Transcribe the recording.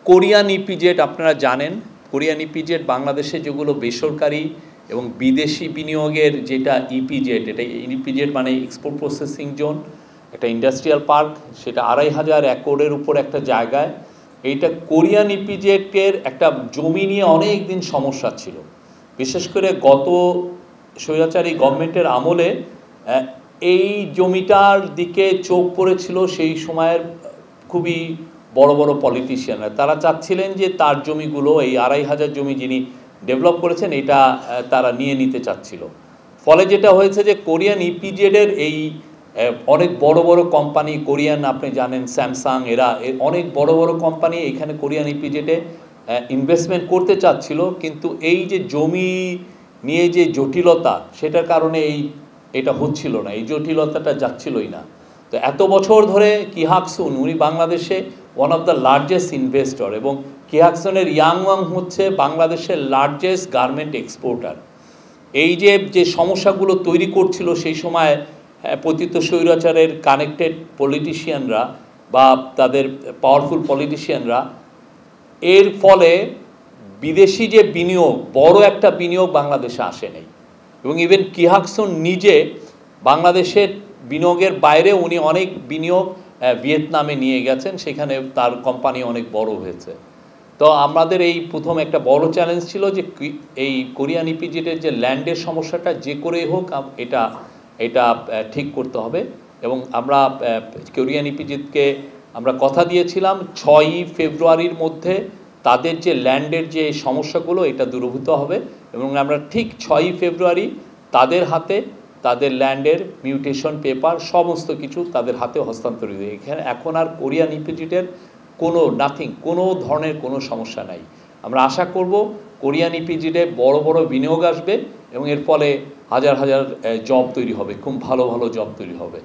Korean EPZ আপনারা জানেন, Korean EPZ বাংলাদেশে যেগুলো বেসরকারি এবং বিদেশি বিনিয়োগের যেটা ইপিজেড, এটা ইপিজেড মানে এক্সপোর্ট প্রসেসিং জোন, একটা ইন্ডাস্ট্রিয়াল পার্ক, সেটা ২৫০০ একরের উপর একটা জায়গায়। এইটা কোরিয়ান ইপিজেডের একটা জমি নিয়ে অনেক দিন সমস্যা ছিল, বিশেষ করে গত স্বৈরাচারী গভর্নমেন্টের আমলে এই জমিটার দিকে চোখ পড়েছিল সেই সময়ের খুবই বড় বড় পলিটিশিয়ানরা। তারা চাচ্ছিলেন যে তার জমিগুলো, এই ২৫০০ জমি যিনি ডেভেলপ করেছেন, এটা তারা নিয়ে নিতে চাচ্ছিল। ফলে যেটা হয়েছে যে কোরিয়ান ইপিজেডের এই অনেক বড় বড় কোম্পানি, কোরিয়ান আপনি জানেন স্যামসাং, এরা অনেক বড় বড় কোম্পানি এখানে কোরিয়ান ইপিজেডে ইনভেস্টমেন্ট করতে চাচ্ছিল, কিন্তু এই যে জমি নিয়ে যে জটিলতা, সেটার কারণে এটা হচ্ছিল না, এই জটিলতাটা যাচ্ছিলই না। তো এত বছর ধরে কিহাকসুন, উনি বাংলাদেশে one of the largest investor, এবং কিহাকসুনের ইয়াংওয়াং হচ্ছে বাংলাদেশের লার্জেস্ট গার্মেন্ট এক্সপোর্টার। এই যে সমস্যাগুলো তৈরি করছিল সেই সময় পতিত স্বৈরাচারের কানেক্টেড পলিটিশিয়ানরা বা তাদের পাওয়ারফুল পলিটিশিয়ানরা, এর ফলে বিদেশি যে বিনিয়োগ, বড় একটা বিনিয়োগ বাংলাদেশে আসে নাই। এবং ইভেন কিহাকসুন নিজে বাংলাদেশের বিনিয়োগের বাইরে উনি অনেক বিনিয়োগ ভিয়েতনামে নিয়ে গেছেন, সেখানে তার কোম্পানি অনেক বড় হয়েছে। তো আমাদের এই প্রথম একটা বড় চ্যালেঞ্জ ছিল যে এই কোরিয়ান ইপিজেডের যে ল্যান্ডের সমস্যাটা যে করেই হোক এটা ঠিক করতে হবে। এবং আমরা কোরিয়ান ইপিজেডকে আমরা কথা দিয়েছিলাম ৬ই ফেব্রুয়ারির মধ্যে তাদের যে ল্যান্ডের যে সমস্যাগুলো এটা দূরীভূত হবে, এবং আমরা ঠিক 6ই ফেব্রুয়ারি তাদের হাতে তাদের ল্যান্ডের মিউটেশন পেপার সমস্ত কিছু তাদের হাতে হস্তান্তরিত। এখানে এখন আর কোরিয়ান ইপিজেডের কোনো ধরনের কোনো সমস্যা নাই। আমরা আশা করব কোরিয়ান ইপিজেডে বড় বড় বিনিয়োগ আসবে এবং এর ফলে হাজার হাজার জব তৈরি হবে, খুব ভালো ভালো জব তৈরি হবে।